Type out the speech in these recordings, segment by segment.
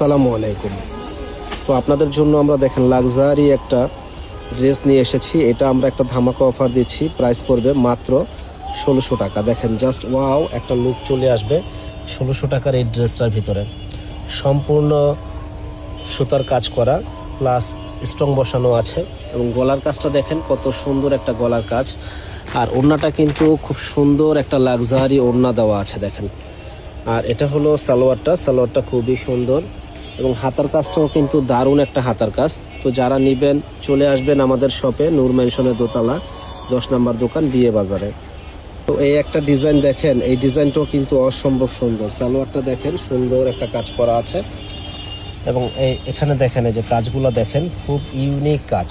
আসসালামু আলাইকুম। তো আপনাদের জন্য আমরা দেখেন লাক্সারি একটা ড্রেস নিয়ে এসেছি। এটা আমরা একটা ধামাকা অফার দিচ্ছি, প্রাইস পড়বে মাত্র ১৬০০ টাকা। দেখেন জাস্ট ওয়াও একটা লুক চলে আসবে ১৬০০ টাকার এই ড্রেসটার ভিতরে। সম্পূর্ণ সুতার কাজ করা প্লাস স্টোন বসানো আছে এবং গলার কাজটা দেখেন কত সুন্দর একটা গলার কাজ। আর ওড়নাটা কিন্তু খুব সুন্দর একটা লাক্সারি ওড়না দেওয়া আছে দেখেন। আর এটা হলো সালোয়ারটা খুবই সুন্দর এবং হাতার কাজটাও কিন্তু দারুণ একটা হাতার কাজ। তো যারা নেবেন চলে আসবেন আমাদের শপে, নূর ম্যানশনের দোতলা 10 নম্বর দোকান বিয়ে বাজারে। তো এই একটা ডিজাইন দেখেন, এই ডিজাইনটাও কিন্তু অসম্ভব সুন্দর। সালোয়ারটা দেখেন সুন্দর একটা কাজ করা আছে এবং এখানে দেখেন এই যে কাজগুলো দেখেন, খুব ইউনিক কাজ।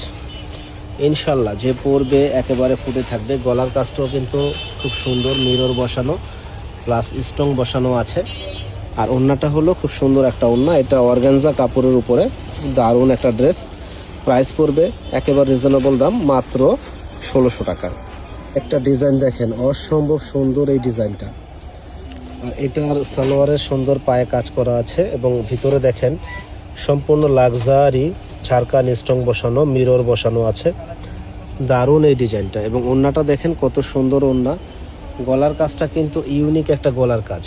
ইনশাল্লাহ যে পরবে একেবারে ফুটে থাকবে। গলার কাজটাও কিন্তু খুব সুন্দর, মিরর বসানো প্লাস স্টোন বসানো আছে। আর ওড়নাটা হলো খুব সুন্দর একটা ওড়না, এটা অর্গানজা কাপড়ের উপরে দারুণ একটা ড্রেস। প্রাইস পড়বে একেবারে রিজনেবল দাম, মাত্র ১৬০০ টাকা। একটা ডিজাইন দেখেন, অসম্ভব সুন্দর এই ডিজাইনটা। আর এটার সালোয়ারের সুন্দর পায়ে কাজ করা আছে এবং ভিতরে দেখেন সম্পূর্ণ লাক্সারি ঝাড়খান স্টোন বসানো, মিরর বসানো আছে। দারুণ এই ডিজাইনটা এবং ওড়নাটা দেখেন কত সুন্দর ওড়না। গলার কাজটা কিন্তু ইউনিক একটা গলার কাজ।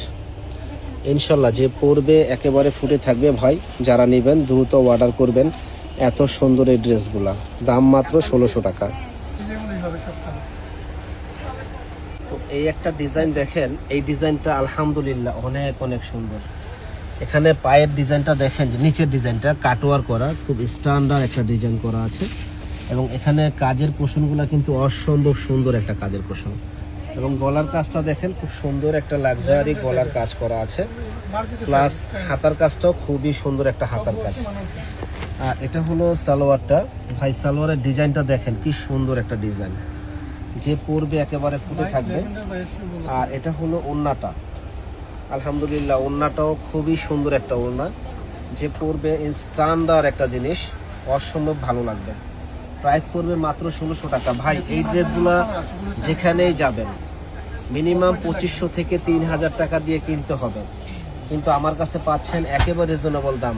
ইনশাল্লাহ যে পরবে একেবারে ফুটে থাকবে ভাই। যারা নেবেন দ্রুত অর্ডার করবেন। এত সুন্দর এই ড্রেসগুলা, দাম মাত্র ১৬০০ টাকা। তো এই একটা ডিজাইন দেখেন, এই ডিজাইনটা আলহামদুলিল্লাহ অনেক অনেক সুন্দর। এখানে পায়ের ডিজাইনটা দেখেন, যে নিচের ডিজাইনটা কাটওয়ার করা, খুব স্ট্যান্ডার্ড একটা ডিজাইন করা আছে এবং এখানে কাজের পোষণগুলো কিন্তু অসম্ভব সুন্দর একটা কাজের পোষণ। এবং গলার কাজটা দেখেন খুব সুন্দর একটা লাক্সারি গলার কাজ করা আছে প্লাস হাতার কাজটাও খুবই সুন্দর একটা হাতার কাজ। আর এটা হলো সালোয়ারটা ভাই, সালোয়ারের ডিজাইনটা দেখেন কি সুন্দর একটা ডিজাইন, যে পরবে একেবারে ফুটে থাকবে। আর এটা হলো ওড়নাটা, আলহামদুলিল্লাহ ওড়নাটাও খুবই সুন্দর একটা ওড়না, যে পরবে স্ট্যান্ডার্ড একটা জিনিস, অসম্ভব ভালো লাগবে। প্রাইস পড়বে মাত্র ১৬০০ টাকা। ভাই এই ড্রেসগুলো যেখানেই যাবেন মিনিমাম ২৫০০ থেকে ৩০০০ টাকা দিয়ে কিনতে হবে, কিন্তু আমার কাছে পাচ্ছেন একেবারে রিজনেবল দাম,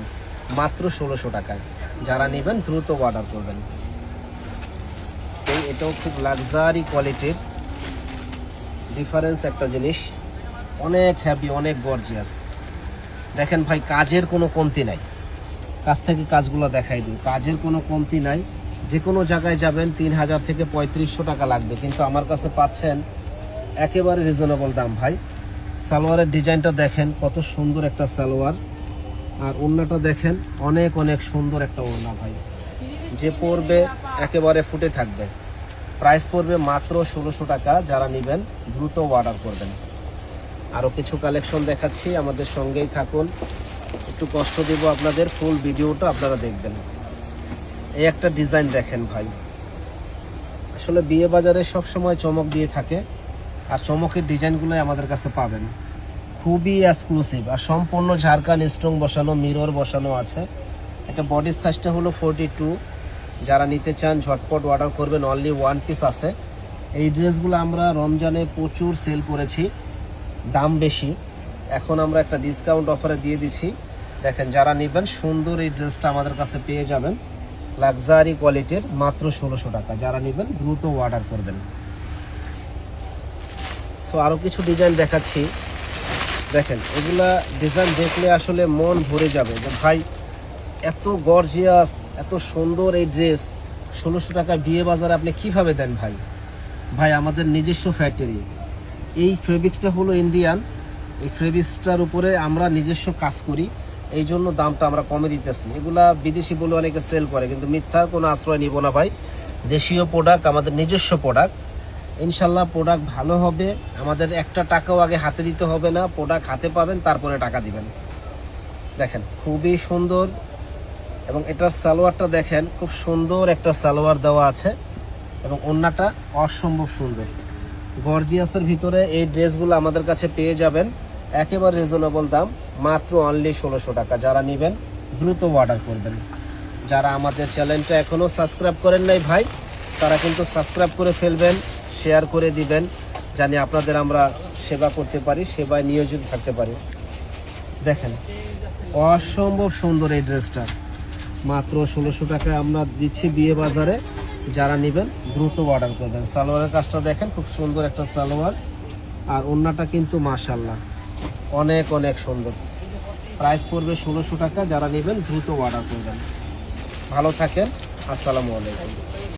মাত্র ১৬০০ টাকায়। যারা নেবেন দ্রুত অর্ডার করবেন। এটাও খুব লাক্সারি কোয়ালিটির, ডিফারেন্স একটা জিনিস, অনেক হ্যাপি, অনেক গর্জিয়াস। দেখেন ভাই কাজের কোনো কমতি নাই, কাছ থেকে কাজগুলো দেখাই দিই, কাজের কোনো কমতি নাই। যে কোনো জায়গায় যাবেন ৩০০০ থেকে ৩৫০০ টাকা লাগবে, কিন্তু আমার কাছে পাচ্ছেন একেবারে রিজনেবল দাম ভাই। সালোয়ারের ডিজাইনটা দেখেন কত সুন্দর একটা সালোয়ার। আর ওড়নাটা দেখেন অনেক অনেক সুন্দর একটা ওড়না ভাই, যে পরবে একেবারে ফুটে থাকবে। প্রাইস পড়বে মাত্র ১৬০০ টাকা। যারা নেবেন দ্রুত অর্ডার করবেন। আরও কিছু কালেকশন দেখাচ্ছি, আমাদের সঙ্গেই থাকুন। একটু কষ্ট দেব আপনাদের, ফুল ভিডিওটা আপনারা দেখবেন। এই একটা ডিজাইন দেখেন ভাই, আসলে বিয়ে বাজারে সব সময় চমক দিয়ে থাকে, আর চমকের ডিজাইনগুলোই আমাদের কাছে পাবেন। খুবই এক্সক্লুসিভ আর সম্পূর্ণ ঝাড়খান স্টোন বসানো, মিরর বসানো আছে। একটা বডির সাইজটা হলো 42। যারা নিতে চান ঝটপট অর্ডার করবেন, অনলি 1 পিস আছে। এই ড্রেসগুলো আমরা রমজানে প্রচুর সেল করেছি, দাম বেশি, এখন আমরা একটা ডিসকাউন্ট অফারে দিয়ে দিচ্ছি। দেখেন যারা নেবেন সুন্দর এই ড্রেসটা আমাদের কাছে পেয়ে যাবেন, লাক্সারি কোয়ালিটির, মাত্র ১৬০০ টাকা। যারা নেবেন দ্রুত অর্ডার করবেন। সো আরও কিছু ডিজাইন দেখাচ্ছি, দেখেন এগুলা ডিজাইন দেখলে আসলে মন ভরে যাবে যে ভাই এত গর্জিয়াস, এত সুন্দর এই ড্রেস ১৬০০ টাকা বিয়ে বাজারে আপনি কিভাবে দেন ভাই? ভাই আমাদের নিজস্ব ফ্যাক্টরি, এই ফেব্রিক্সটা হলো ইন্ডিয়ান, এই ফেব্রিক্সটার উপরে আমরা নিজস্ব কাজ করি, এই জন্য দামটা আমরা কমে দিতেছি। এগুলা বিদেশি বলে অনেকে সেল করে, কিন্তু মিথ্যার কোনো আশ্রয় নিব না ভাই। দেশীয় প্রোডাক্ট, আমাদের নিজস্ব প্রোডাক্ট, ইনশাল্লাহ প্রোডাক্ট ভালো হবে। আমাদের একটা টাকাও আগে হাতে দিতে হবে না, প্রোডাক্ট হাতে পাবেন তারপরে টাকা দিবেন। দেখেন খুবই সুন্দর এবং এটার সালোয়ারটা দেখেন খুব সুন্দর একটা সালোয়ার দেওয়া আছে এবং ওড়নাটা অসম্ভব সুন্দর গর্জিয়াসের ভিতরে। এই ড্রেসগুলো আমাদের কাছে পেয়ে যাবেন একেবারে রিজনেবল দাম, মাত্র অনলি ১৬০০ টাকা। যারা নেবেন দ্রুত অর্ডার করবেন। যারা আমাদের চ্যানেলটা এখনও সাবস্ক্রাইব করেন নাই ভাই, তারা কিন্তু সাবস্ক্রাইব করে ফেলবেন, শেয়ার করে দিবেন, জানি আপনাদের আমরা সেবা করতে পারি, সেবায় নিয়োজিত থাকতে পারি। দেখেন অসম্ভব সুন্দর এই ড্রেসটা, মাত্র 1600 টাকায় আমরা দিচ্ছি বিয়ে বাজারে। যারা নেবেন দ্রুত অর্ডার করবেন। সালোয়ারের কাজটা দেখেন, খুব সুন্দর একটা সালোয়ার, আর ওড়নাটা কিন্তু মাশাআল্লাহ অনেক অনেক সুন্দর। প্রাইস পড়বে 1600 টাকা। যারা নেবেন দ্রুত অর্ডার করবেন। ভালো থাকেন, আসসালামু আলাইকুম।